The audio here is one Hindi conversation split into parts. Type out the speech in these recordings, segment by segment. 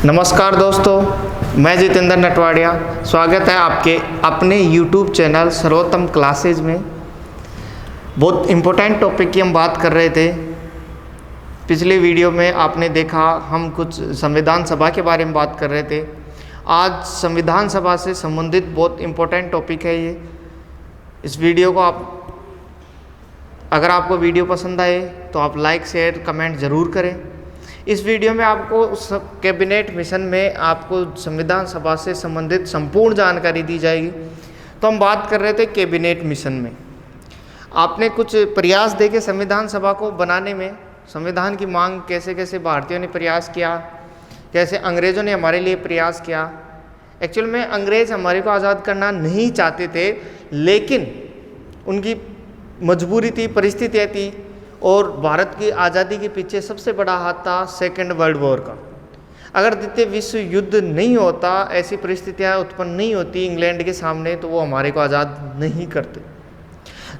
नमस्कार दोस्तों, मैं जितेंद्र नटवाड़िया। स्वागत है आपके अपने YouTube चैनल सर्वोत्तम क्लासेज में। बहुत इम्पोर्टेंट टॉपिक की हम बात कर रहे थे। पिछले वीडियो में आपने देखा हम कुछ संविधान सभा के बारे में बात कर रहे थे। आज संविधान सभा से संबंधित बहुत इम्पोर्टेंट टॉपिक है ये। इस वीडियो को अगर आपको वीडियो पसंद आए तो आप लाइक शेयर कमेंट ज़रूर करें। इस वीडियो में आपको कैबिनेट मिशन में आपको संविधान सभा से संबंधित संपूर्ण जानकारी दी जाएगी। तो हम बात कर रहे थे कैबिनेट मिशन में। आपने कुछ प्रयास देखे संविधान सभा को बनाने में, संविधान की मांग कैसे कैसे भारतीयों ने प्रयास किया, कैसे अंग्रेज़ों ने हमारे लिए प्रयास किया। एक्चुअल में अंग्रेज़ हमारे को आज़ाद करना नहीं चाहते थे, लेकिन उनकी मजबूरी थी, परिस्थितियाँ थी, और भारत की आज़ादी के पीछे सबसे बड़ा हाथ था सेकेंड वर्ल्ड वॉर का। अगर द्वितीय विश्व युद्ध नहीं होता, ऐसी परिस्थितियाँ उत्पन्न नहीं होती इंग्लैंड के सामने, तो वो हमारे को आज़ाद नहीं करते।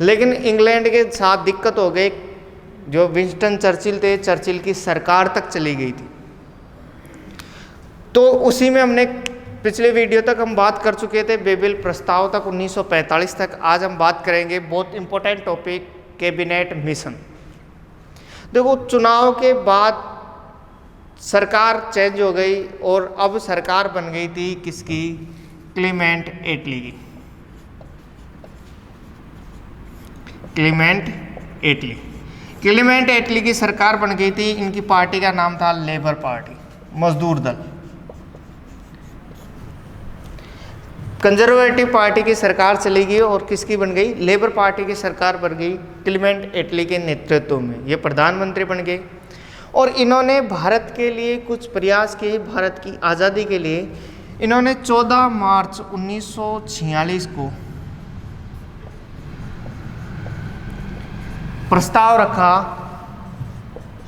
लेकिन इंग्लैंड के साथ दिक्कत हो गई। जो विंस्टन चर्चिल थे, चर्चिल की सरकार तक चली गई थी। तो उसी में हमने पिछले वीडियो तक हम बात कर चुके थे, बेबिल प्रस्ताव तक 1945 तक। आज हम बात करेंगे बहुत इंपॉर्टेंट टॉपिक, कैबिनेट मिशन। देखो, चुनाव के बाद सरकार चेंज हो गई और अब सरकार बन गई थी किसकी? क्लीमेंट एटली की। क्लीमेंट एटली की सरकार बन गई थी। इनकी पार्टी का नाम था लेबर पार्टी, मजदूर दल। कंजर्वेटिव पार्टी की सरकार चली गई और किसकी बन गई? लेबर पार्टी की सरकार बन गई क्लीमेंट एटली के नेतृत्व में। ये प्रधानमंत्री बन गए और इन्होंने भारत के लिए कुछ प्रयास किए। भारत की आज़ादी के लिए इन्होंने 14 मार्च 1946 को प्रस्ताव रखा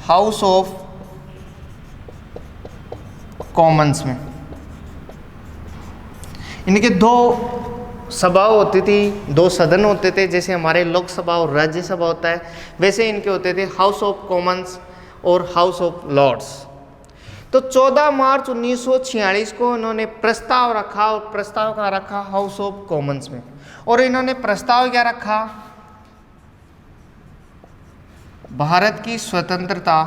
हाउस ऑफ कॉमन्स में। इनके दो सभा होती थी, दो सदन होते थे। जैसे हमारे लोकसभा और राज्यसभा होता है, वैसे इनके होते थे हाउस ऑफ कॉमन्स और हाउस ऑफ लॉर्ड्स। तो 14 मार्च 1946 को इन्होंने प्रस्ताव रखा और प्रस्ताव कहाँ रखा? हाउस ऑफ कॉमन्स में। और इन्होंने प्रस्ताव क्या रखा? भारत की स्वतंत्रता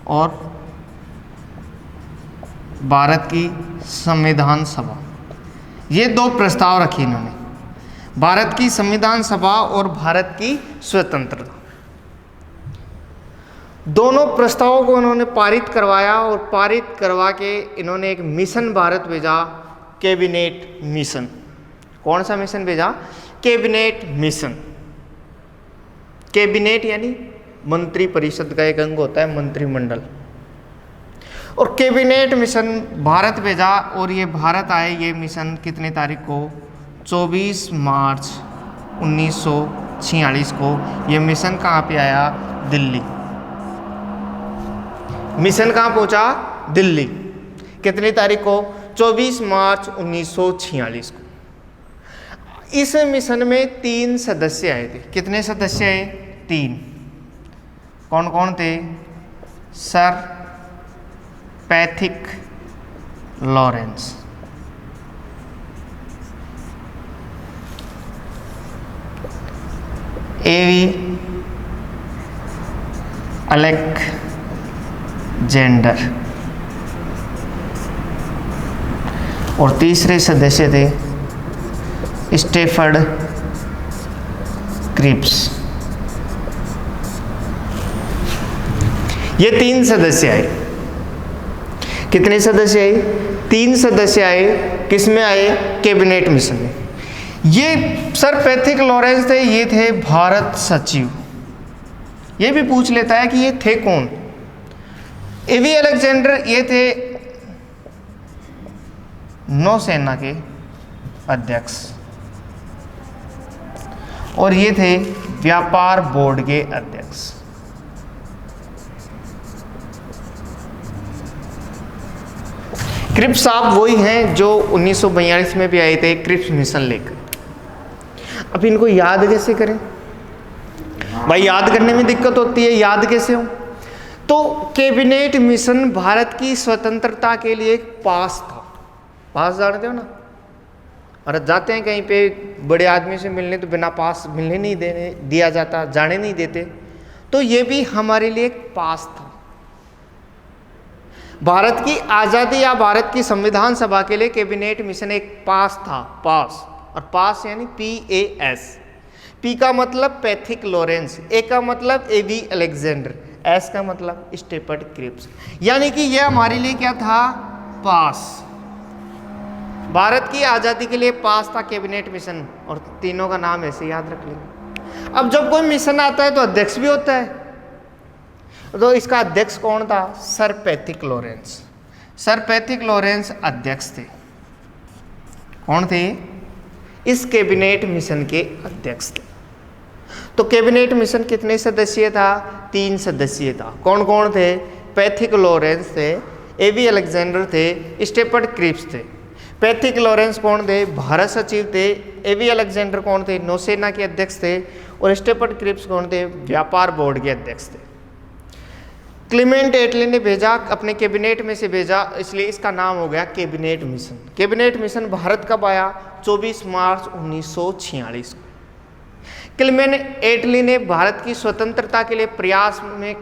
और भारत की संविधान सभा, ये दो प्रस्ताव रखे इन्होंने। भारत की संविधान सभा और भारत की स्वतंत्रता, दोनों प्रस्तावों को इन्होंने पारित करवाया और पारित करवा के इन्होंने एक मिशन भारत भेजा, कैबिनेट मिशन। कौन सा मिशन भेजा? Cabinet mission. कैबिनेट यानी मंत्री परिषद का एक अंग होता है, मंत्रिमंडल। और कैबिनेट मिशन भारत भेजा और ये भारत आए। ये मिशन कितने तारीख को? 24 मार्च 1946 को ये मिशन कहाँ पे आया? दिल्ली। मिशन कहाँ पहुँचा? दिल्ली। कितनी तारीख को? 24 मार्च 1946 को। इस मिशन में 3 सदस्य आए थे। कितने सदस्य आए? 3। कौन कौन थे? सर पैथिक लॉरेंस, एवी अलेक्जेंडर और तीसरे सदस्य थे स्टेफर्ड क्रिप्स। ये 3 सदस्य आए। कितने सदस्य आए? 3 सदस्य आए। किस में आए? कैबिनेट मिशन में। ये सर पैथिक लॉरेंस थे, ये थे भारत सचिव। ये भी पूछ लेता है कि ये थे कौन? एवी अलेक्जेंडर, ये थे नौसेना के अध्यक्ष और ये थे व्यापार बोर्ड के अध्यक्ष। क्रिप्स साहब वही हैं जो 1942 में भी आए थे क्रिप्स मिशन लेकर। अब इनको याद कैसे करें? भाई याद करने में दिक्कत होती है, याद कैसे हो? तो कैबिनेट मिशन भारत की स्वतंत्रता के लिए एक पास था। पास जानते हो ना, और जाते हैं कहीं पे बड़े आदमी से मिलने तो बिना पास मिलने नहीं देने दिया जाता, जाने नहीं देते। तो ये भी हमारे लिए एक पास था। भारत की आज़ादी या भारत की संविधान सभा के लिए कैबिनेट मिशन एक पास था। पास, और पास यानी PAS। P का मतलब पैथिक लॉरेंस, A का मतलब A.V. अलेक्जेंडर, S का मतलब स्टेपर्ड क्रिप्स। यानी कि यह हमारे लिए क्या था? पास। भारत की आज़ादी के लिए पास था कैबिनेट मिशन, और तीनों का नाम ऐसे याद रख लेंगे। अब जब कोई मिशन आता है तो अध्यक्ष भी होता है, तो इसका अध्यक्ष कौन था? Sir Pethick Lawrence. Sir Pethick Lawrence अध्यक्ष थे। कौन थे? इस कैबिनेट मिशन के अध्यक्ष थे। तो कैबिनेट मिशन कितने सदस्यीय था? 3 सदस्यीय था। कौन कौन थे? पैथिक लॉरेंस थे, A.V. अलेक्जेंडर थे, स्टेपर्ड क्रिप्स थे। पैथिक लॉरेंस कौन थे? भारत सचिव थे। A.V. अलेक्जेंडर कौन थे? नौसेना के अध्यक्ष थे। और स्टेपर्ड क्रिप्स कौन थे? व्यापार बोर्ड के अध्यक्ष थे। क्लीमेंट एटली ने भेजा, अपने कैबिनेट में से भेजा, इसलिए इसका नाम हो गया cabinet mission. Cabinet mission Bharat कब आया? 24 मार्च 1946 को। क्लीमेंट एटली ने भारत की स्वतंत्रता के लिए प्रयास में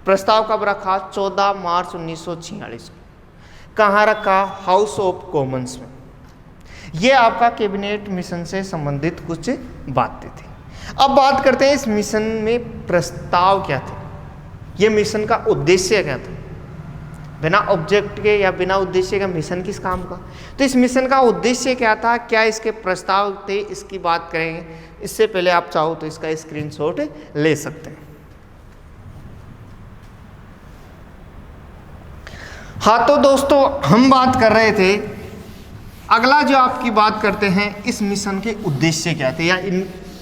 प्रस्ताव कब रखा? 14 मार्च 1946 को। कहाँ रखा? हाउस ऑफ कॉमन्स में। ये आपका कैबिनेट मिशन से संबंधित कुछ बातें थी। अब बात करते हैं इस मिशन में प्रस्ताव क्या थे, ये मिशन का उद्देश्य क्या था। बिना ऑब्जेक्ट के या बिना उद्देश्य का मिशन किस काम का? तो इस मिशन का उद्देश्य क्या था, क्या इसके प्रस्ताव थे, इसकी बात करेंगे। इससे पहले आप चाहो तो इसका स्क्रीनशॉट ले सकते हैं। हाँ तो दोस्तों, हम बात कर रहे थे, अगला जो आपकी बात करते हैं, इस मिशन के उद्देश्य क्या थे या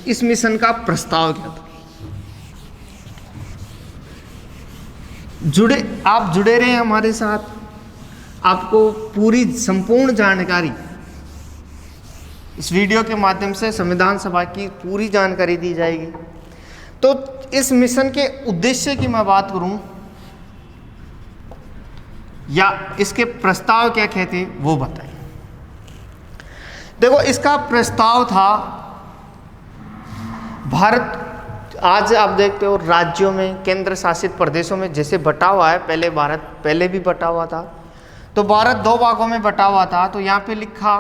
इस मिशन का प्रस्ताव क्या था। आप जुड़े रहे हमारे साथ, आपको पूरी संपूर्ण जानकारी इस वीडियो के माध्यम से संविधान सभा की पूरी जानकारी दी जाएगी। तो इस मिशन के उद्देश्य की मैं बात करूं या इसके प्रस्ताव क्या कहते हैं वो बताइए। देखो, इसका प्रस्ताव था, भारत आज आप देखते हो राज्यों में, केंद्र शासित प्रदेशों में जैसे बटा हुआ है, पहले भारत पहले भी बटा हुआ था, तो भारत 2 भागों में बटा हुआ था। तो यहाँ पे लिखा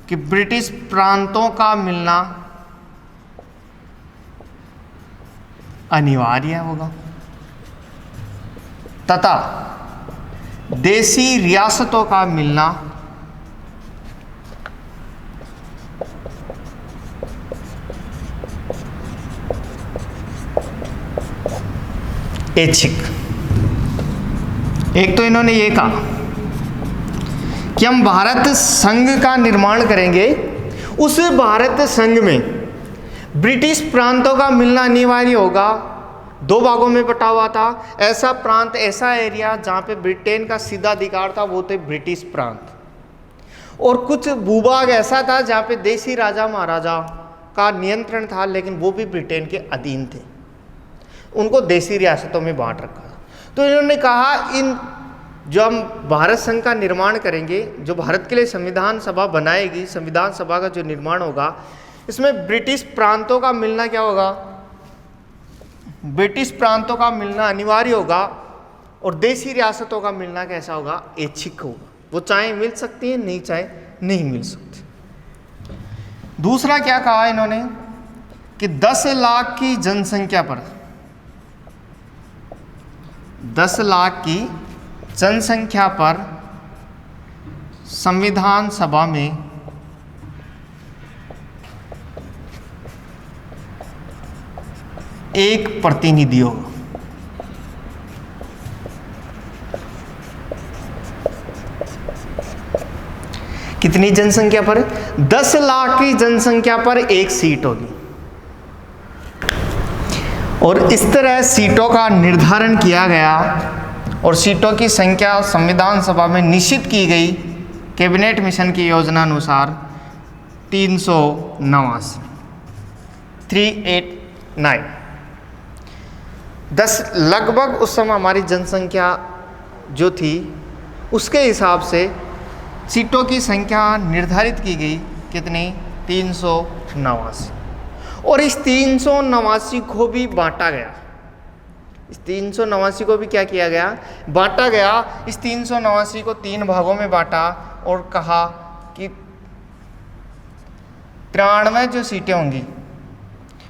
कि ब्रिटिश प्रांतों का मिलना अनिवार्य होगा तथा देशी रियासतों का मिलना ऐच्छिक। एक तो इन्होंने ये कहा कि हम भारत संघ का निर्माण करेंगे, उस भारत संघ में ब्रिटिश प्रांतों का मिलना अनिवार्य होगा। 2 भागों में बटा हुआ था, ऐसा प्रांत, ऐसा एरिया जहाँ पे ब्रिटेन का सीधा अधिकार था, वो थे ब्रिटिश प्रांत। और कुछ भूभाग ऐसा था जहाँ पे देशी राजा महाराजा का नियंत्रण था, लेकिन वो भी ब्रिटेन के अधीन थे, उनको देशी रियासतों में बांट रखा। तो इन्होंने कहा, इन जो हम भारत संघ का निर्माण करेंगे, जो भारत के लिए संविधान सभा बनाएगी, संविधान सभा का जो निर्माण होगा, इसमें ब्रिटिश प्रांतों का मिलना क्या होगा? ब्रिटिश प्रांतों का मिलना अनिवार्य होगा, और देशी रियासतों का मिलना कैसा होगा? ऐच्छिक होगा। वो चाहे मिल सकती है, नहीं चाहे नहीं मिल सकती। दूसरा क्या कहा इन्होंने कि 10 लाख की जनसंख्या पर, 10 लाख की जनसंख्या पर संविधान सभा में एक प्रतिनिधि होगा। कितनी जनसंख्या पर? 10 लाख की जनसंख्या पर एक सीट होगी। और इस तरह सीटों का निर्धारण किया गया और सीटों की संख्या संविधान सभा में निश्चित की गई कैबिनेट मिशन की योजना अनुसार 389 9। 10 लगभग उस समय हमारी जनसंख्या जो थी उसके हिसाब से सीटों की संख्या निर्धारित की गई कितनी, 389। और इस 389 को भी बांटा गया, इस 389 को भी क्या किया गया, बांटा गया। इस 389 को 3 भागों में बांटा और कहा कि 93 जो सीटें होंगी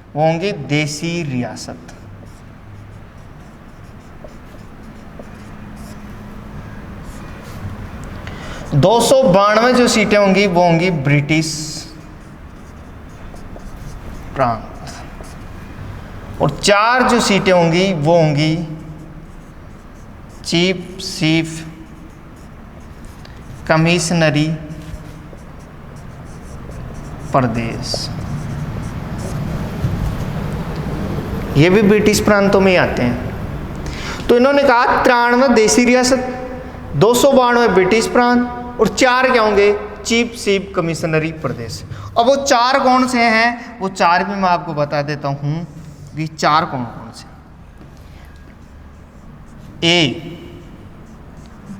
वो होंगी देसी रियासत, 292 जो सीटें होंगी वो होंगी ब्रिटिश प्रांत, और 4 जो सीटें होंगी वो होंगी चीफ सीफ कमिश्नरी प्रदेश। ये भी ब्रिटिश प्रांतों में ही आते हैं। तो इन्होंने कहा 93 देसी रियासत, 292 ब्रिटिश प्रांत और 4 क्या होंगे, चीफ सीफ कमिश्नरी प्रदेश। अब वो 4 कौन से हैं, वो 4 भी मैं आपको बता देता हूं कि 4 कौन कौन से, ए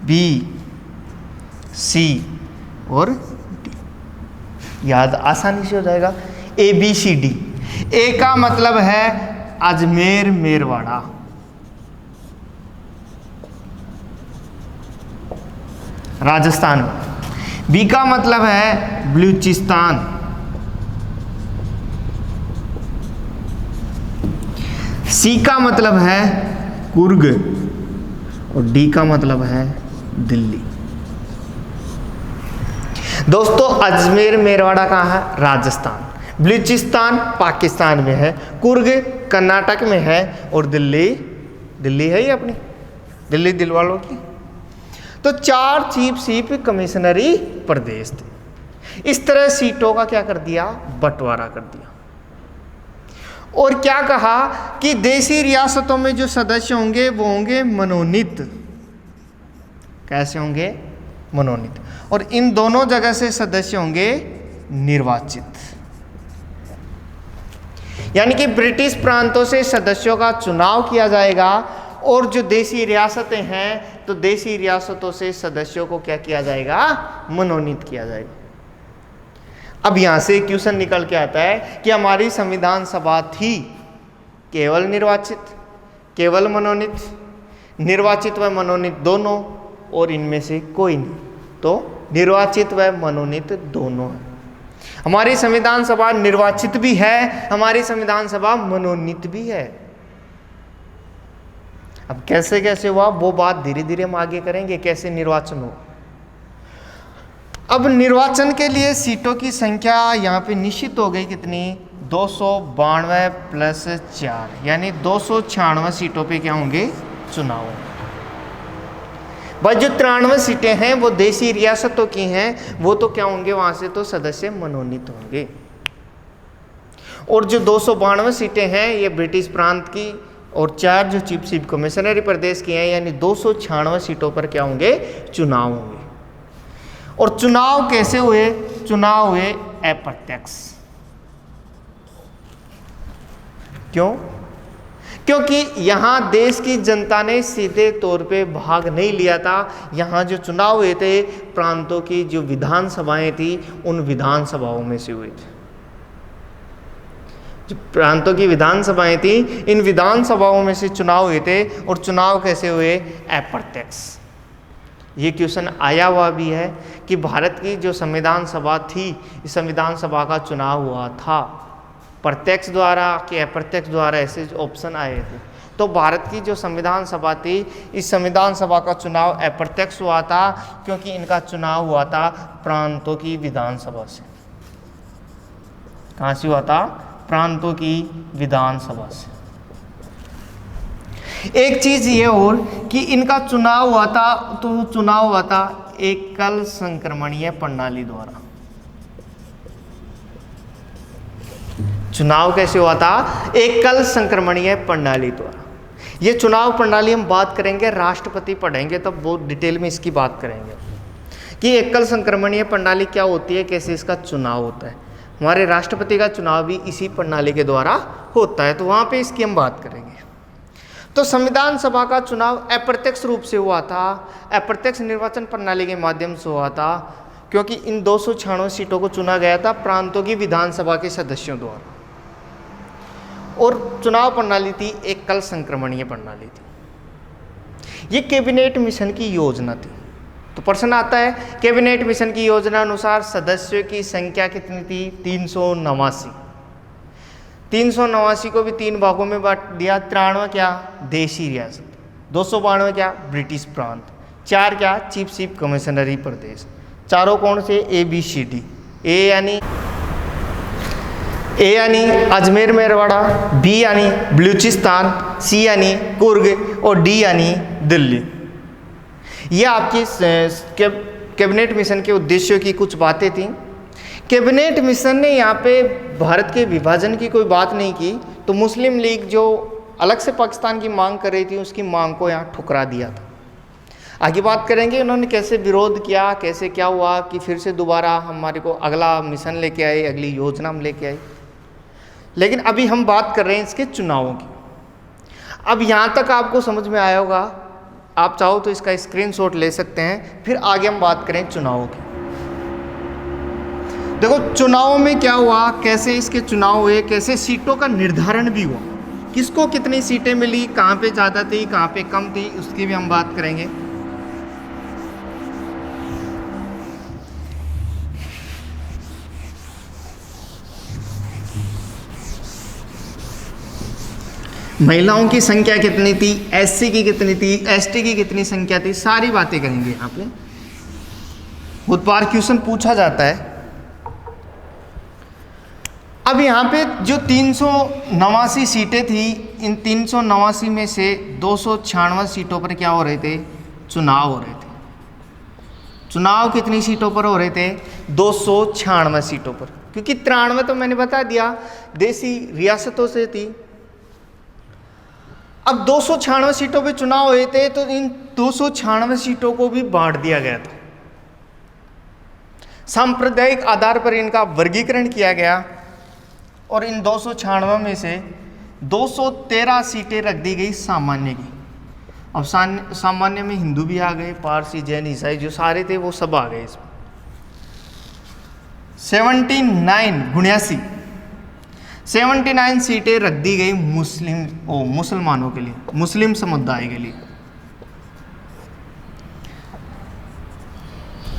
बी सी और डी। याद आसानी से हो जाएगा, ए बी सी डी। ए का मतलब है अजमेर मेरवाड़ा, राजस्थान में। बी का मतलब है बलूचिस्तान, सी का मतलब है कुर्ग और डी का मतलब है दिल्ली। दोस्तों अजमेर मेरवाड़ा कहाँ है, राजस्थान। बलूचिस्तान पाकिस्तान में है, कुर्ग कर्नाटक में है और दिल्ली, दिल्ली है ही अपनी, दिल्ली दिल वालों की। तो 4 चीफ सीफ कमिश्नरी प्रदेश थे। इस तरह सीटों का क्या कर दिया, बंटवारा कर दिया। और क्या कहा कि देसी रियासतों में जो सदस्य होंगे वो होंगे मनोनीत। कैसे होंगे, मनोनीत। और इन दोनों जगह से सदस्य होंगे निर्वाचित। यानी कि ब्रिटिश प्रांतों से सदस्यों का चुनाव किया जाएगा और जो देसी रियासतें हैं तो देसी रियासतों से सदस्यों को क्या किया जाएगा, मनोनीत किया जाएगा। अब यहां से क्वेश्चन निकल के आता है कि हमारी संविधान सभा थी केवल निर्वाचित, केवल मनोनीत, निर्वाचित व मनोनीत दोनों, और इनमें से कोई नहीं, तो निर्वाचित व मनोनीत दोनों है। हमारी संविधान सभा निर्वाचित भी है, हमारी संविधान सभा मनोनीत भी है। अब कैसे कैसे हुआ वो बात धीरे धीरे हम आगे करेंगे, कैसे निर्वाचन हो। अब निर्वाचन के लिए सीटों की संख्या यहाँ पे निश्चित हो गई कितनी, 292 प्लस 4 यानी 296 सीटों पे क्या होंगे, चुनाव। भाई जो 93 सीटें हैं वो देसी रियासतों की हैं, वो तो क्या होंगे, वहां से तो सदस्य मनोनीत होंगे। और जो 292 सीटें हैं ये ब्रिटिश प्रांत की और 4 जो चीफ सीफ कमिश्नरी प्रदेश की हैं, यानी 296 सीटों पर क्या होंगे, चुनाव होंगे। और चुनाव कैसे हुए, चुनाव हुए अप्रत्यक्ष। क्यों, क्योंकि यहां देश की जनता ने सीधे तौर पे भाग नहीं लिया था। यहां जो चुनाव हुए थे प्रांतों की जो विधानसभाएं थी उन विधानसभाओं में से हुए थे। जो प्रांतों की विधानसभाएं थी इन विधानसभाओं में से चुनाव हुए थे। और चुनाव कैसे हुए, अप्रत्यक्ष। ये क्वेश्चन आया हुआ भी है कि भारत की जो संविधान सभा थी, इस संविधान सभा का चुनाव हुआ था प्रत्यक्ष द्वारा कि अप्रत्यक्ष द्वारा, ऐसे ऑप्शन आए थे। तो भारत की जो संविधान सभा थी, इस संविधान सभा का चुनाव अप्रत्यक्ष हुआ था क्योंकि इनका चुनाव हुआ था प्रांतों की विधानसभा से। कहाँ से हुआ था, प्रांतों की विधानसभा से। एक चीज ये और कि इनका चुनाव हुआ था, तो चुनाव हुआ था एकल संक्रमणीय प्रणाली द्वारा। चुनाव कैसे हुआ था, एकल संक्रमणीय प्रणाली द्वारा। ये चुनाव प्रणाली हम बात करेंगे, राष्ट्रपति पढ़ेंगे तब बहुत डिटेल में इसकी बात करेंगे कि एकल संक्रमणीय प्रणाली क्या होती है, कैसे इसका चुनाव होता है। हमारे राष्ट्रपति का चुनाव भी इसी प्रणाली के द्वारा होता है, तो वहाँ पे इसकी हम बात करेंगे। तो संविधान सभा का चुनाव अप्रत्यक्ष रूप से हुआ था, अप्रत्यक्ष निर्वाचन प्रणाली के माध्यम से हुआ था, क्योंकि इन 296 सीटों को चुना गया था प्रांतों की विधानसभा के सदस्यों द्वारा, और चुनाव प्रणाली थी एकल संक्रमणीय प्रणाली थी। ये कैबिनेट मिशन की योजना थी। तो प्रश्न आता है, कैबिनेट मिशन की योजना अनुसार सदस्यों की संख्या कितनी थी? 389। 389 को भी 3 भागों में बांट दिया। 93 क्या? देशी रियासत। 292 क्या? ब्रिटिश प्रांत। 4 क्या? चीफ कमिश्नरी प्रदेश। चारों कौन से? ABCD। ए यानी अजमेर मेरवाड़ा, B यानी बलूचिस्तान, C यानी कुर्ग और D यानी दिल्ली। ये आपकी कैबिनेट मिशन के उद्देश्यों की कुछ बातें थी। कैबिनेट मिशन ने यहाँ पे भारत के विभाजन की कोई बात नहीं की, तो मुस्लिम लीग जो अलग से पाकिस्तान की मांग कर रही थी, उसकी मांग को यहाँ ठुकरा दिया था। आगे बात करेंगे उन्होंने कैसे विरोध किया, कैसे क्या हुआ कि फिर से दोबारा हमारे को अगला मिशन लेके आए, अगली योजना हम लेके आए। लेकिन अभी हम बात कर रहे हैं इसके चुनावों की। अब यहाँ तक आपको समझ में आया होगा, आप चाहो तो इसका स्क्रीनशॉट ले सकते हैं, फिर आगे हम बात करें चुनावों की। देखो चुनावों में क्या हुआ, कैसे इसके चुनाव हुए, कैसे सीटों का निर्धारण भी हुआ, किसको कितनी सीटें मिली, कहाँ पे ज़्यादा थी, कहाँ पे कम थी, उसकी भी हम बात करेंगे। महिलाओं की संख्या कितनी थी, SC की कितनी थी, ST की कितनी संख्या थी, सारी बातें करेंगे यहाँ पे। बहुत बार क्वेश्चन पूछा जाता है। अब यहाँ पे जो 389 सीटें थी, इन 389 में से 296 सीटों पर क्या हो रहे थे? चुनाव हो रहे थे। चुनाव कितनी सीटों पर हो रहे थे? 296 सीटों पर, क्योंकि 93 तो मैंने बता दिया देशी रियासतों से थी। अब 296 सीटों पे चुनाव हुए थे, तो इन 296 सीटों को भी बांट दिया गया था। सांप्रदायिक आधार पर इनका वर्गीकरण किया गया, और इन 296 में से 213 सीटें रख दी गई सामान्य की। अब सामान्य में हिंदू भी आ गए, पारसी, जैन, ईसाई जो सारे थे वो सब आ गए इसमें। 79 सीटें रख दी गई मुसलमानों के लिए, मुस्लिम समुदाय के लिए।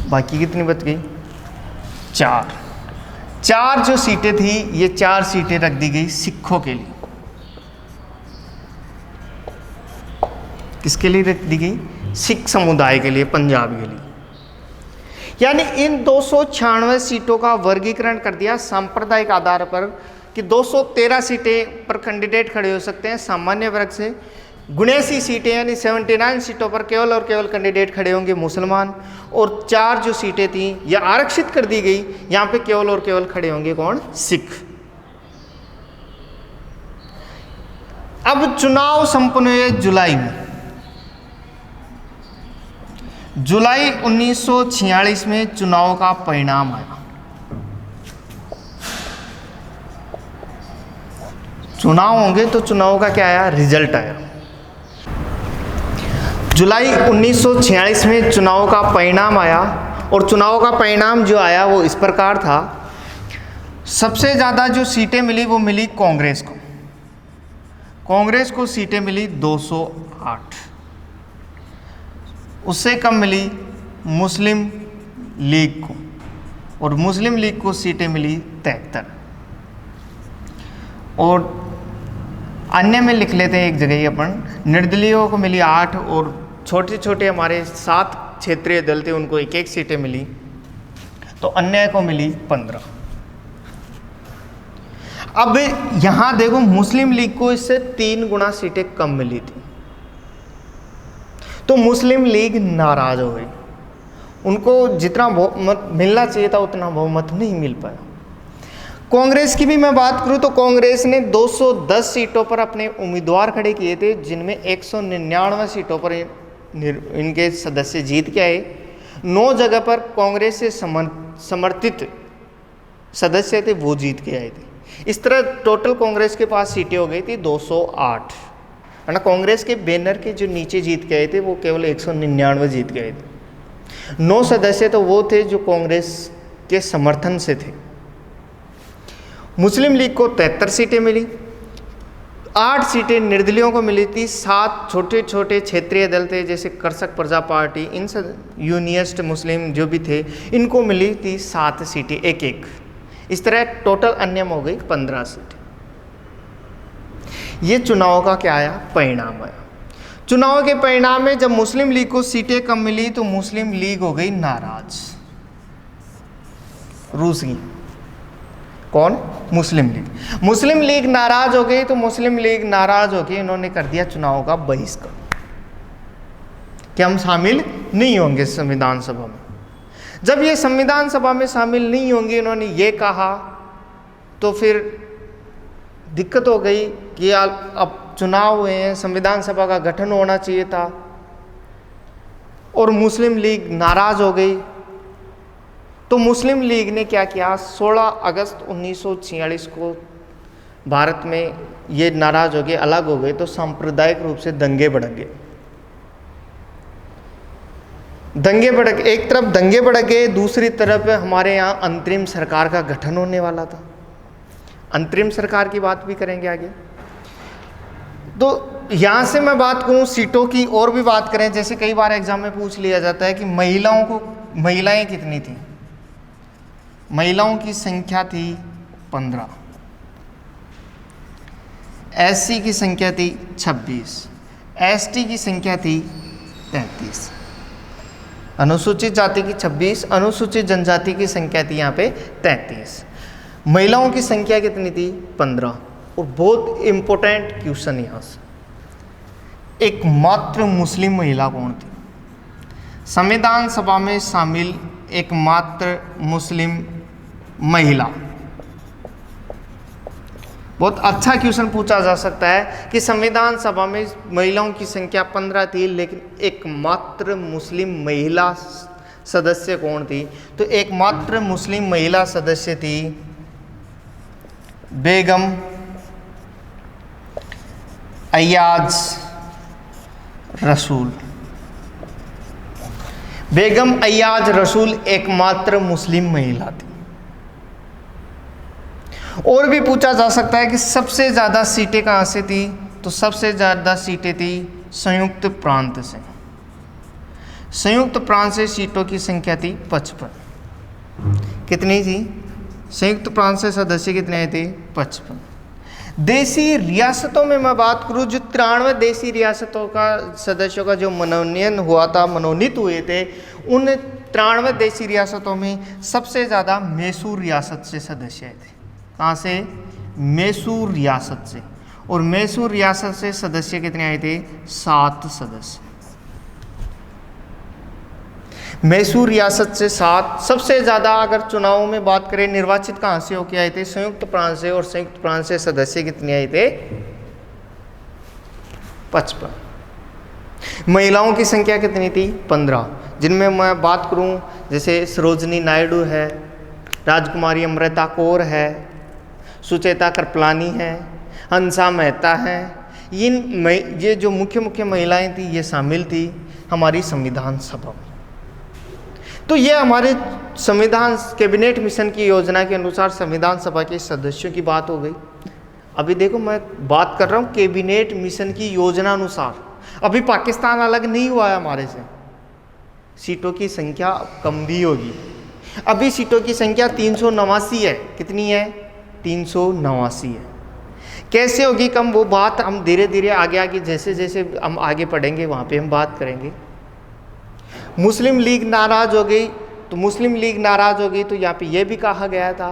बाकी कितनी बच गई? 4 जो सीटें थी, ये 4 सीटें रख दी गई सिखों के लिए। किसके लिए रख दी गई? सिख समुदाय के लिए, पंजाब के लिए। यानी इन 296 सीटों का वर्गीकरण कर दिया सांप्रदायिक आधार पर कि 213 सीटें पर कैंडिडेट खड़े हो सकते हैं सामान्य वर्ग से, 79 सीटें यानी 79 सीटों पर केवल और केवल कैंडिडेट खड़े होंगे मुसलमान, और 4 जो सीटें थी यह आरक्षित कर दी गई, यहाँ पे केवल और केवल खड़े होंगे कौन? सिख। अब चुनाव संपन्न हुए जुलाई में। जुलाई 1946 में चुनाव का परिणाम आया। चुनाव होंगे तो चुनाव का क्या आया? रिजल्ट आया। जुलाई 1946 में चुनाव का परिणाम आया, और चुनाव का परिणाम जो आया वो इस प्रकार था। सबसे ज़्यादा जो सीटें मिली वो मिली कांग्रेस को। कांग्रेस को सीटें मिली 208। उससे कम मिली मुस्लिम लीग को, और मुस्लिम लीग को सीटें मिली 73। और अन्य में लिख लेते हैं एक जगह ही अपन, निर्दलीयों को मिली 8, और छोटे छोटे हमारे 7 क्षेत्रीय दल थे उनको 1-1 सीटें मिली, तो अन्य को मिली 15। अब यहाँ देखो मुस्लिम लीग को इससे 3 गुना सीटें कम मिली थी, तो मुस्लिम लीग नाराज हो गई। उनको जितना बहुमत मिलना चाहिए था उतना बहुमत नहीं मिल पाया। कांग्रेस की भी मैं बात करूं तो कांग्रेस ने 210 सीटों पर अपने उम्मीदवार खड़े किए थे, जिनमें 199 सीटों पर इनके सदस्य जीत के आए। 9 जगह पर कांग्रेस से समर्थित सदस्य थे वो जीत के आए थे। इस तरह टोटल कांग्रेस के पास सीटें हो गई थी 208, है ना। कांग्रेस के बैनर के जो नीचे जीत के आए थे वो केवल 199 जीत के आए थे। 9 सदस्य तो वो थे जो कांग्रेस के समर्थन से थे। मुस्लिम लीग को 73 सीटें मिली, 8 सीटें निर्दलीयों को मिली थी, 7 छोटे छोटे क्षेत्रीय दल थे जैसे कर्षक प्रजा पार्टी, इन सब यूनियस्ट मुस्लिम जो भी थे इनको मिली थी 7 सीटें एक एक। इस तरह टोटल अन्य में हो गई 15 सीटें। ये चुनाव का क्या आया परिणाम आया। चुनाव के परिणाम में जब मुस्लिम लीग को सीटें कम मिली तो मुस्लिम लीग हो गई नाराज, रूस की। कौन? मुस्लिम लीग। मुस्लिम लीग नाराज हो गई तो मुस्लिम लीग नाराज होकर इन्होंने कर दिया चुनाव का बहिष्कार कि हम शामिल नहीं होंगे संविधान सभा में। जब ये संविधान सभा में शामिल नहीं होंगे इन्होंने ये कहा तो फिर दिक्कत हो गई कि अब चुनाव हुए हैं, संविधान सभा का गठन होना चाहिए था, और मुस्लिम लीग नाराज हो गई। तो मुस्लिम लीग ने क्या किया, 16 अगस्त 1946 को भारत में ये नाराज हो गए, अलग हो गए, तो सांप्रदायिक रूप से दंगे भड़क गए। एक तरफ दंगे भड़क गए, दूसरी तरफ हमारे यहाँ अंतरिम सरकार का गठन होने वाला था। अंतरिम सरकार की बात भी करेंगे आगे। तो यहाँ से मैं बात करूँ सीटों की और भी बात करें, जैसे कई बार एग्जाम में पूछ लिया जाता है कि महिलाएं कितनी थी। महिलाओं की संख्या थी 15, एससी की संख्या थी 26, एसटी की संख्या थी 33, अनुसूचित जाति की 26, अनुसूचित जनजाति की संख्या थी यहाँ पे 33। महिलाओं की संख्या कितनी थी? 15। और बहुत इंपॉर्टेंट क्वेश्चन यहाँ से, एकमात्र मुस्लिम महिला कौन थी? संविधान सभा में शामिल एकमात्र मुस्लिम महिला। बहुत अच्छा क्वेश्चन पूछा जा सकता है कि संविधान सभा में महिलाओं की संख्या 15 थी, लेकिन एकमात्र मुस्लिम महिला सदस्य कौन थी? तो एकमात्र मुस्लिम महिला सदस्य थी बेगम अय्याज रसूल। बेगम अय्याज रसूल एकमात्र मुस्लिम महिला थी। और भी पूछा जा सकता है कि सबसे ज़्यादा सीटें कहाँ से थी? तो सबसे ज़्यादा सीटें थी संयुक्त प्रांत से। संयुक्त प्रांत से सीटों की संख्या थी 55। कितनी थी? संयुक्त प्रांत से सदस्य कितने आए थे? 55। देशी रियासतों में मैं बात करूं, जो 93 देशी रियासतों का सदस्यों का जो मनोनयन हुआ था, मनोनीत हुए थे, उन 93 देशी रियासतों में सबसे ज़्यादा मैसूर रियासत से सदस्य आए थे। कहाँ से? मैसूर रियासत से। और मैसूर रियासत से सदस्य कितने आए थे? 7 सदस्य। मैसूर रियासत से 7। सबसे ज़्यादा अगर चुनावों में बात करें निर्वाचित कहाँ से होके आए थे? संयुक्त प्रांत से। और संयुक्त प्रांत से सदस्य कितने आए थे? 55। महिलाओं की संख्या कितनी थी? 15, जिनमें मैं बात करूं जैसे सरोजनी नायडू है, राजकुमारी अमृता कौर है, सुचेता कृपलानी है, हंसा मेहता है। ये जो मुख्य महिलाएं थी ये शामिल थी हमारी संविधान सभा में। तो ये हमारे संविधान कैबिनेट मिशन की योजना के अनुसार संविधान सभा के सदस्यों की बात हो गई। अभी देखो मैं बात कर रहा हूँ कैबिनेट मिशन की योजना अनुसार। अभी पाकिस्तान अलग नहीं हुआ है हमारे से, सीटों की संख्या कम भी होगी। अभी सीटों की संख्या 389 है। कितनी है? 389 है। कैसे होगी कम, वो बात हम धीरे धीरे आगे जैसे जैसे हम आगे पढ़ेंगे वहाँ पे हम बात करेंगे। मुस्लिम लीग नाराज हो गई, तो मुस्लिम लीग नाराज हो गई तो यहाँ पे ये भी कहा गया था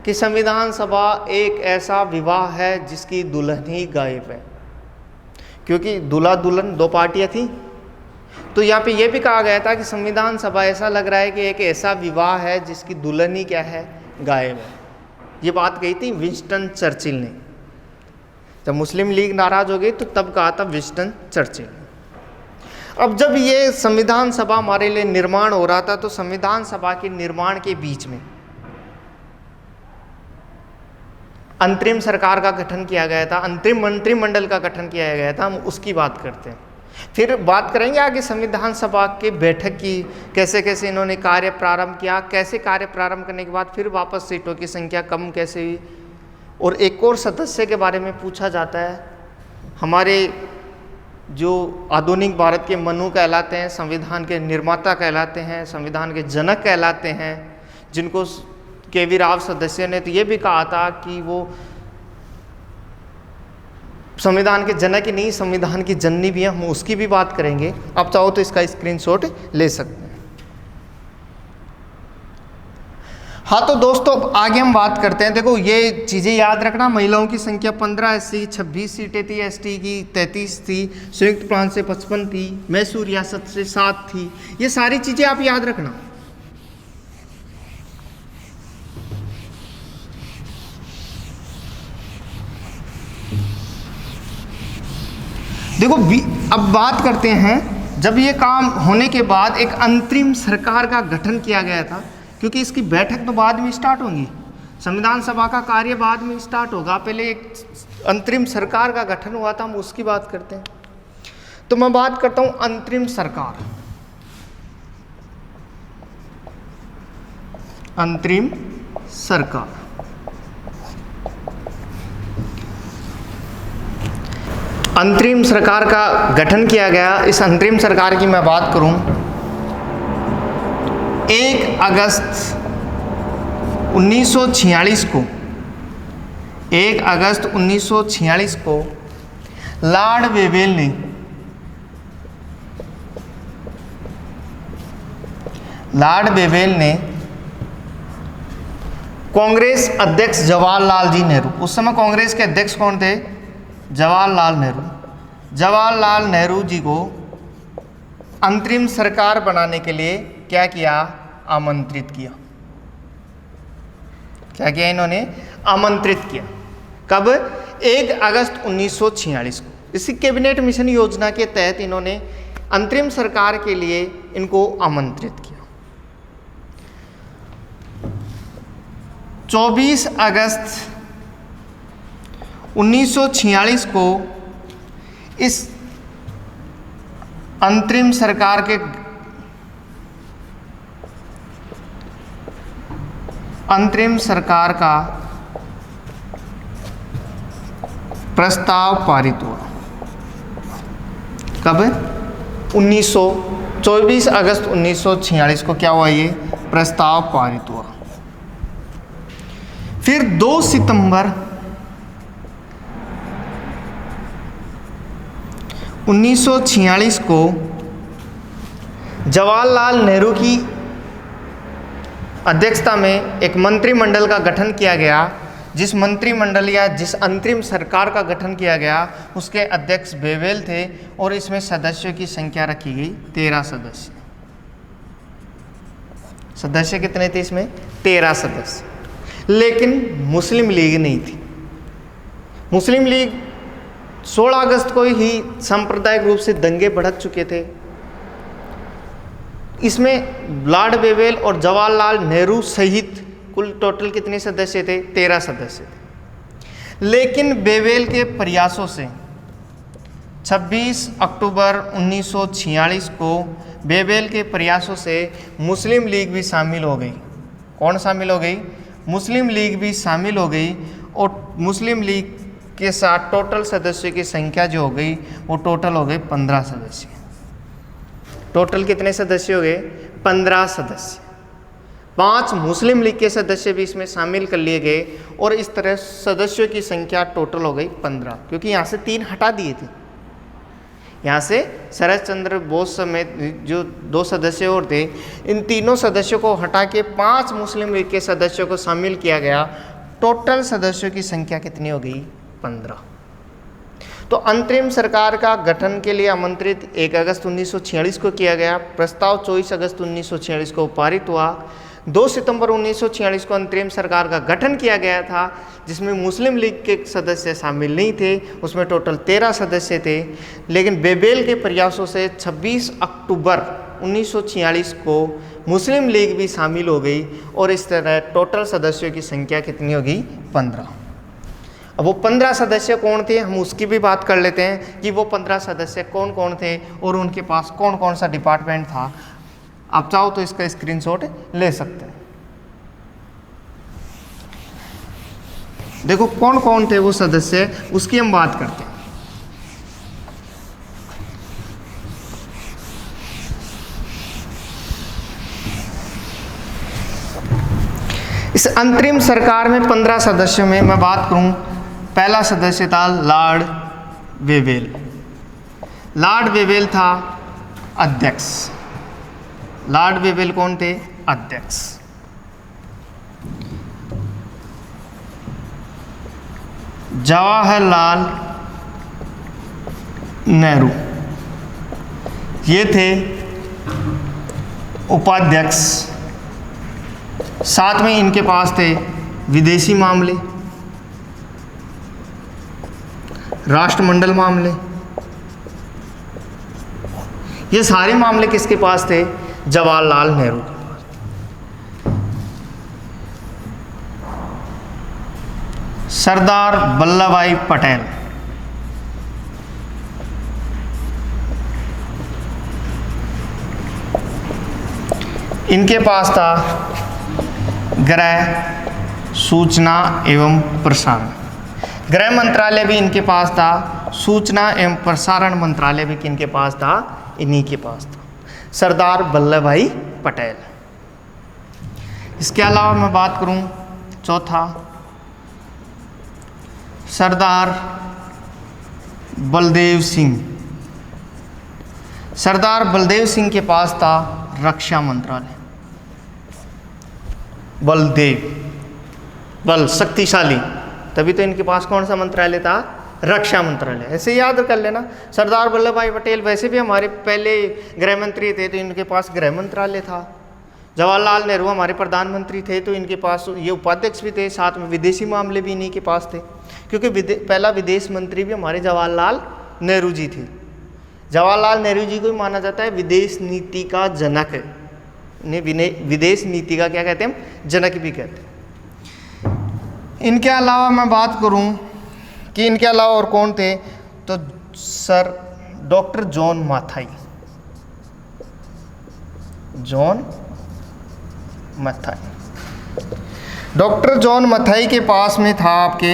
कि संविधान सभा एक ऐसा विवाह है जिसकी दुल्हन ही गायब है, क्योंकि दूल्हा दुल्हन 2 पार्टियाँ थी। तो यहाँ पे ये भी कहा गया था कि संविधान सभा ऐसा लग रहा है कि एक ऐसा विवाह है जिसकी दुल्हन ही क्या है? गायब है। ये बात कही थी विंस्टन चर्चिल ने। जब मुस्लिम लीग नाराज हो गई तो तब कहा था विंस्टन चर्चिल ने। अब जब ये संविधान सभा हमारे लिए निर्माण हो रहा था, तो संविधान सभा के निर्माण के बीच में अंतरिम सरकार का गठन किया गया था, अंतरिम मंत्रिमंडल का गठन किया गया था, हम उसकी बात करते हैं। फिर बात करेंगे आगे संविधान सभा के बैठक की, कैसे कैसे इन्होंने कार्य प्रारंभ किया, कैसे कार्य प्रारंभ करने के बाद फिर वापस सीटों की संख्या कम कैसे हुई। और एक और सदस्य के बारे में पूछा जाता है, हमारे जो आधुनिक भारत के मनु कहलाते हैं, संविधान के निर्माता कहलाते हैं, संविधान के जनक कहलाते हैं, जिनको के.वी. राव सदस्य ने तो ये भी कहा था कि वो संविधान के जनक ही नहीं, संविधान की जननी भी है, हम उसकी भी बात करेंगे। आप चाहो तो इसका स्क्रीनशॉट ले सकते हैं। हाँ तो दोस्तों आगे हम बात करते हैं। देखो ये चीज़ें याद रखना, महिलाओं की संख्या 15, एससी 26 सीटें थी, एसटी की 33 थी, संयुक्त प्रांत से 55 थी, मैसूर रियासत से 7 थी। ये सारी चीज़ें आप याद रखना। देखो अब बात करते हैं, जब ये काम होने के बाद एक अंतरिम सरकार का गठन किया गया था, क्योंकि इसकी बैठक तो बाद में स्टार्ट होगी, संविधान सभा का कार्य बाद में स्टार्ट होगा, पहले एक अंतरिम सरकार का गठन हुआ था, हम उसकी बात करते हैं। तो मैं बात करता हूं अंतरिम सरकार। अंतरिम सरकार, अंतरिम सरकार का गठन किया गया। इस अंतरिम सरकार की मैं बात करूं, 1 अगस्त 1946 को 1 अगस्त 1946 को लॉर्ड वेवेल ने कांग्रेस अध्यक्ष जवाहरलाल जी नेहरू, उस समय कांग्रेस के अध्यक्ष कौन थे? जवाहरलाल नेहरू जी को अंतरिम सरकार बनाने के लिए क्या किया? आमंत्रित किया। क्या किया इन्होंने? आमंत्रित किया। कब? 1 अगस्त 1946 को। इसी कैबिनेट मिशन योजना के तहत इन्होंने अंतरिम सरकार के लिए इनको आमंत्रित किया। 24 अगस्त 1946 को इस अंतरिम सरकार का प्रस्ताव पारित हुआ। कब? 24 अगस्त 1946 को क्या हुआ? ये प्रस्ताव पारित हुआ। फिर 2 सितंबर 1946 को जवाहरलाल नेहरू की अध्यक्षता में एक मंत्रिमंडल का गठन किया गया। जिस मंत्रिमंडल या जिस अंतरिम सरकार का गठन किया गया उसके अध्यक्ष वेवेल थे और इसमें सदस्यों की संख्या रखी गई 13 सदस्य। सदस्य कितने थे इसमें? 13 सदस्य। लेकिन मुस्लिम लीग नहीं थी। मुस्लिम लीग 16 अगस्त को ही सांप्रदायिक रूप से दंगे भड़क चुके थे। इसमें लॉर्ड वेवेल और जवाहरलाल नेहरू सहित कुल टोटल कितने सदस्य थे? 13 सदस्य थे। लेकिन वेवेल के प्रयासों से 26 अक्टूबर 1946 को वेवेल के प्रयासों से मुस्लिम लीग भी शामिल हो गई। कौन शामिल हो गई? मुस्लिम लीग भी शामिल हो गई और मुस्लिम लीग के साथ टोटल सदस्यों की संख्या जो हो गई वो टोटल हो गई 15 सदस्य। टोटल कितने सदस्य हो गए? 15 सदस्य। 5 मुस्लिम लीग के सदस्य भी इसमें शामिल कर लिए गए और इस तरह सदस्यों की संख्या टोटल हो गई 15, क्योंकि यहाँ से 3 हटा दिए थे। यहाँ से शरद चंद्र बोस समेत जो 2 सदस्य और थे, इन तीनों सदस्यों को हटा के 5 मुस्लिम लीग के सदस्यों को शामिल किया गया। टोटल सदस्यों की संख्या कितनी हो गई? 15। तो अंतरिम सरकार का गठन के लिए आमंत्रित 1 अगस्त 1946 को किया गया। प्रस्ताव 24 अगस्त 1946 को पारित हुआ। 2 सितंबर 1946 को अंतरिम सरकार का गठन किया गया था, जिसमें मुस्लिम लीग के सदस्य शामिल नहीं थे। उसमें टोटल 13 सदस्य थे। लेकिन वेवेल के प्रयासों से 26 अक्टूबर 1946 को मुस्लिम लीग भी शामिल हो गई और इस तरह टोटल सदस्यों की संख्या कितनी होगी? 15। अब वो 15 सदस्य कौन थे, हम उसकी भी बात कर लेते हैं कि वो 15 सदस्य कौन कौन थे और उनके पास कौन कौन सा डिपार्टमेंट था। आप चाहो तो इसका स्क्रीनशॉट ले सकते हैं। देखो कौन कौन थे वो सदस्य, उसकी हम बात करते हैं। इस अंतरिम सरकार में 15 सदस्यों में मैं बात करूं, पहला सदस्य था लॉर्ड वेवेल। लॉर्ड वेवेल था अध्यक्ष। लॉर्ड वेवेल कौन थे? अध्यक्ष। जवाहरलाल नेहरू ये थे उपाध्यक्ष। साथ में इनके पास थे विदेशी मामले, राष्ट्रमंडल मामले, ये सारे मामले किसके पास थे? जवाहरलाल नेहरू के पास। सरदार वल्लभ भाई पटेल इनके पास था गृह, सूचना एवं प्रसारण। गृह मंत्रालय भी इनके पास था, सूचना एवं प्रसारण मंत्रालय भी किनके पास था? इन्हीं के पास था, सरदार वल्लभ भाई पटेल। इसके अलावा मैं बात करूं, चौथा सरदार बलदेव सिंह। सरदार बलदेव सिंह के पास था रक्षा मंत्रालय। बलदेव, बल शक्तिशाली, तभी तो इनके पास कौन सा मंत्रालय था? रक्षा मंत्रालय। ऐसे याद कर लेना। सरदार वल्लभ भाई पटेल वैसे भी हमारे पहले गृह मंत्री थे तो इनके पास गृह मंत्रालय था। जवाहरलाल नेहरू हमारे प्रधानमंत्री थे तो इनके पास ये उपाध्यक्ष भी थे, साथ में विदेशी मामले भी इन्हीं के पास थे, क्योंकि पहला विदेश मंत्री भी हमारे जवाहरलाल नेहरू जी थे। जवाहरलाल नेहरू जी को भी माना जाता है विदेश नीति का जनक, विदेश नीति का क्या कहते हैं? जनक भी कहते हैं। इनके अलावा मैं बात करूं कि इनके अलावा और कौन थे, तो sir doctor John Mathai. John Mathai, doctor John Mathai के पास में था आपके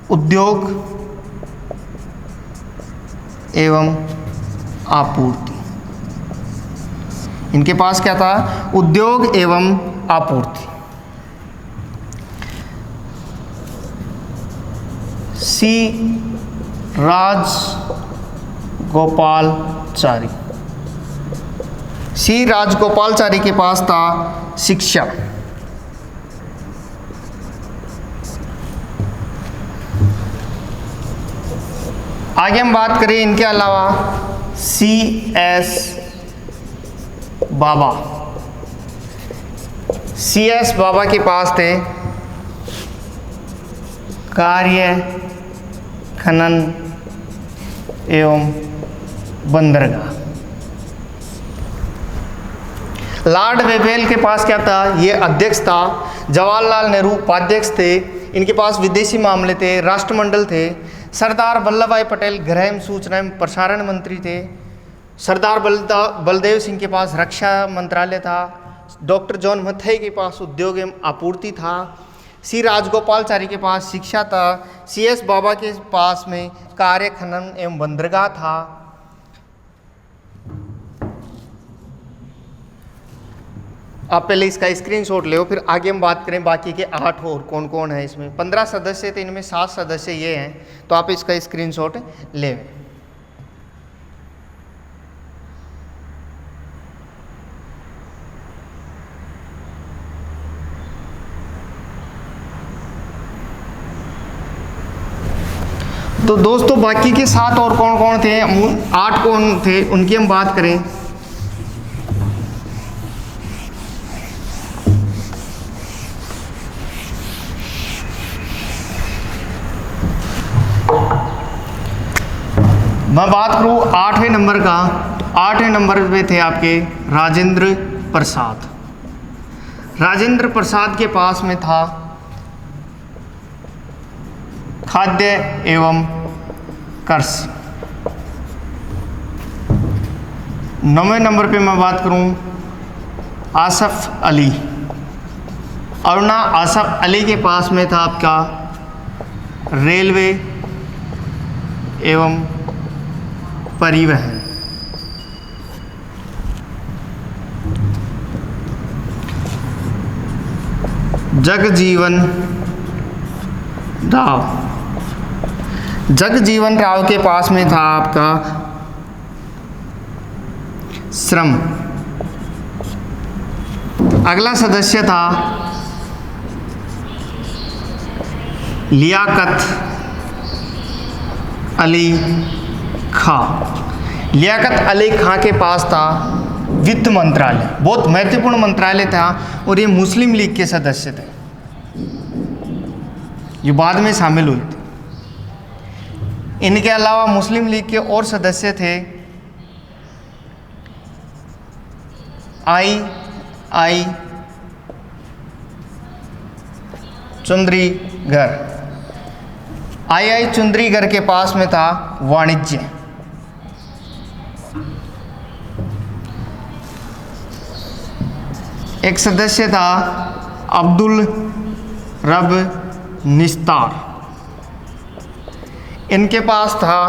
उद्योग एवं आपूर्ति। इनके पास क्या था? उद्योग एवं आपूर्ति। सी राजगोपालचारी। सी राजगोपालचारी के पास था शिक्षा। आगे हम बात करें इनके अलावा CS बाबा। CS बाबा के पास थे कार्य, खनन एवं बंदरगाह। लॉर्ड वेवेल के पास क्या था? ये अध्यक्ष था। जवाहरलाल नेहरू उपाध्यक्ष थे। इनके पास विदेशी मामले थे, राष्ट्रमंडल थे। सरदार वल्लभ भाई पटेल गृह एवं सूचना एवं प्रसारण मंत्री थे। सरदार बलदेव सिंह के पास रक्षा मंत्रालय था। डॉक्टर जॉन मथाई के पास उद्योग एवं आपूर्ति था। सी राजगोपालचारी के पास शिक्षा था। CS बाबा के पास में कार्य, खनन एवं बंदरगाह था। आप पहले इसका स्क्रीनशॉट ले, फिर आगे हम बात करें बाकी के 8 और कौन कौन है। इसमें 15 सदस्य थे, इनमें 7 सदस्य ये हैं, तो आप इसका स्क्रीनशॉट ले। तो दोस्तों बाकी के 7 और कौन कौन थे, 8 कौन थे, उनकी हम बात करें। मैं बात करूं 8वें नंबर का। 8वें नंबर पे थे आपके राजेंद्र प्रसाद। राजेंद्र प्रसाद के पास में था खाद्य एवं कृषि। 9वें नंबर पे मैं बात करूं आसफ अली। और ना आसफ अली के पास में था आपका रेलवे एवं परिवहन। जगजीवन राव, जगजीवन राव के पास में था आपका श्रम। अगला सदस्य था लियाकत अली खां। लियाकत अली खां के पास था वित्त मंत्रालय, बहुत महत्वपूर्ण मंत्रालय था और ये मुस्लिम लीग के सदस्य थे, ये बाद में शामिल हुए थे। इनके अलावा मुस्लिम लीग के और सदस्य थे आई चुंद्रीगर। आई चुंद्रीगर के पास में था वाणिज्य। एक सदस्य था अब्दुल रब निस्तार। इनके पास था,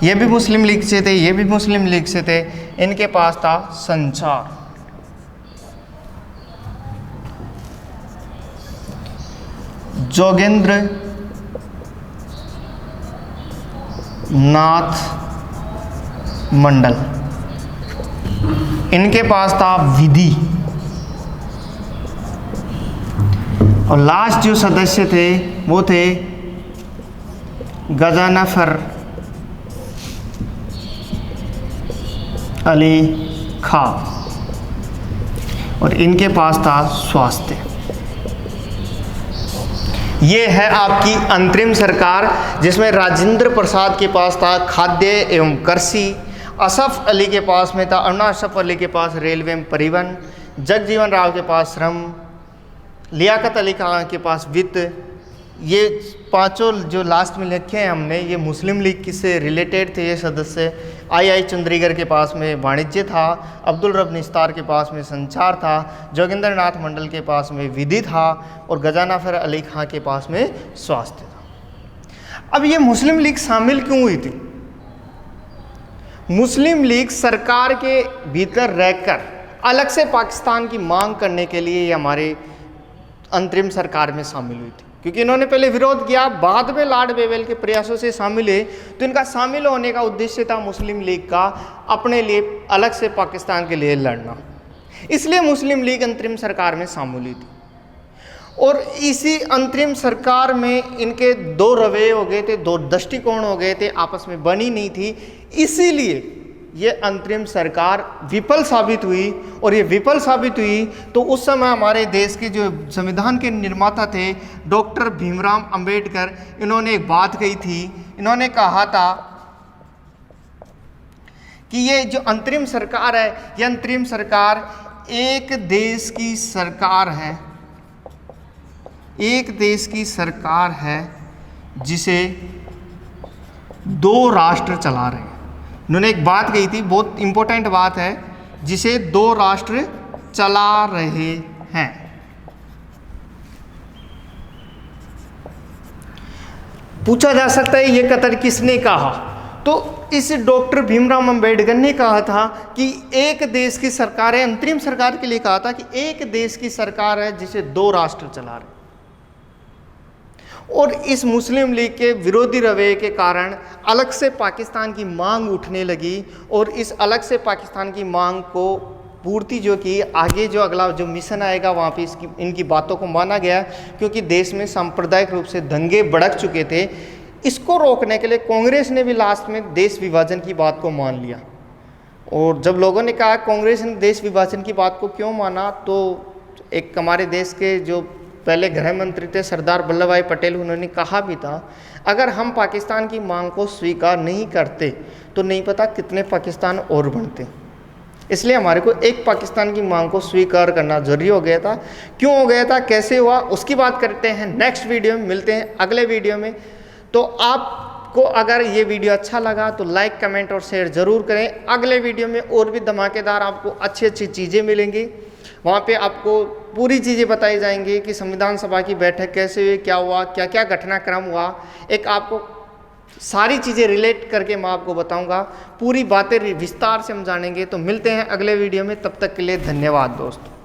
ये भी मुस्लिम लीग से थे, ये भी मुस्लिम लीग से थे, इनके पास था संचार। जोगेंद्र नाथ मंडल। इनके पास था विधि। और लास्ट जो सदस्य थे वो थे गजानफर अली खां और इनके पास था स्वास्थ्य। ये है आपकी अंतरिम सरकार, जिसमें राजेंद्र प्रसाद के पास था खाद्य एवं कृषि, असफ अली के पास में था, अन्ना असफ अली के पास रेलवे एवं परिवहन, जगजीवन राव के पास श्रम, लियाकत अली खां के पास वित्त। ये पांचों जो लास्ट में लिखे हैं हमने, ये मुस्लिम लीग से रिलेटेड थे ये सदस्य। आई चंद्रीगर के पास में वाणिज्य था, अब्दुल रब निस्तार के पास में संचार था, जोगिंदर नाथ मंडल के पास में विधि था और गजानफर अली खां के पास में स्वास्थ्य था। अब ये मुस्लिम लीग शामिल क्यों हुई थी? मुस्लिम लीग सरकार के भीतर रहकर अलग से पाकिस्तान की मांग करने के लिए ये हमारे अंतरिम सरकार में शामिल हुई थी, क्योंकि इन्होंने पहले विरोध किया, बाद में लॉर्ड वेवेल के प्रयासों से शामिल हुए। तो इनका शामिल होने का उद्देश्य था मुस्लिम लीग का अपने लिए अलग से पाकिस्तान के लिए लड़ना, इसलिए मुस्लिम लीग अंतरिम सरकार में शामिल हुई थी। और इसी अंतरिम सरकार में इनके दो रवैये हो गए थे, दो दृष्टिकोण हो गए थे, आपस में बनी नहीं थी, इसीलिए ये अंतरिम सरकार विफल साबित हुई। और ये विफल साबित हुई तो उस समय हमारे देश के जो संविधान के निर्माता थे डॉक्टर भीमराव अंबेडकर, इन्होंने एक बात कही थी। इन्होंने कहा था कि ये जो अंतरिम सरकार है, ये अंतरिम सरकार एक देश की सरकार है, एक देश की सरकार है जिसे दो राष्ट्र चला रहे हैं। उन्होंने एक बात कही थी, बहुत इंपॉर्टेंट बात है, जिसे दो राष्ट्र चला रहे हैं। पूछा जा सकता है ये कतर किसने कहा? तो इस डॉक्टर भीमराव अंबेडकर ने कहा था कि एक देश की सरकार है, अंतरिम सरकार के लिए कहा था कि एक देश की सरकार है जिसे दो राष्ट्र चला रहे। और इस मुस्लिम लीग के विरोधी रवैये के कारण अलग से पाकिस्तान की मांग उठने लगी और इस अलग से पाकिस्तान की मांग को पूर्ति जो की, आगे जो अगला जो मिशन आएगा वहाँ पे इनकी बातों को माना गया, क्योंकि देश में सांप्रदायिक रूप से दंगे भड़क चुके थे। इसको रोकने के लिए कांग्रेस ने भी लास्ट में देश विभाजन की बात को मान लिया। और जब लोगों ने कहा कांग्रेस ने देश विभाजन की बात को क्यों माना, तो एक हमारे देश के जो पहले गृह मंत्री थे सरदार वल्लभ भाई पटेल, उन्होंने कहा भी था अगर हम पाकिस्तान की मांग को स्वीकार नहीं करते तो नहीं पता कितने पाकिस्तान और बनते। इसलिए हमारे को एक पाकिस्तान की मांग को स्वीकार करना जरूरी हो गया था। क्यों हो गया था, कैसे हुआ, उसकी बात करते हैं नेक्स्ट वीडियो में। मिलते हैं अगले वीडियो में। तो आपको अगर ये वीडियो अच्छा लगा तो लाइक, कमेंट और शेयर ज़रूर करें। अगले वीडियो में और भी धमाकेदार आपको अच्छी अच्छी चीज़ें मिलेंगी। वहाँ पे आपको पूरी चीज़ें बताई जाएंगी कि संविधान सभा की बैठक कैसे हुई, क्या हुआ, क्या क्या घटनाक्रम हुआ, एक आपको सारी चीज़ें रिलेट करके मैं आपको बताऊंगा। पूरी बातें विस्तार से हम जानेंगे। तो मिलते हैं अगले वीडियो में, तब तक के लिए धन्यवाद दोस्तों।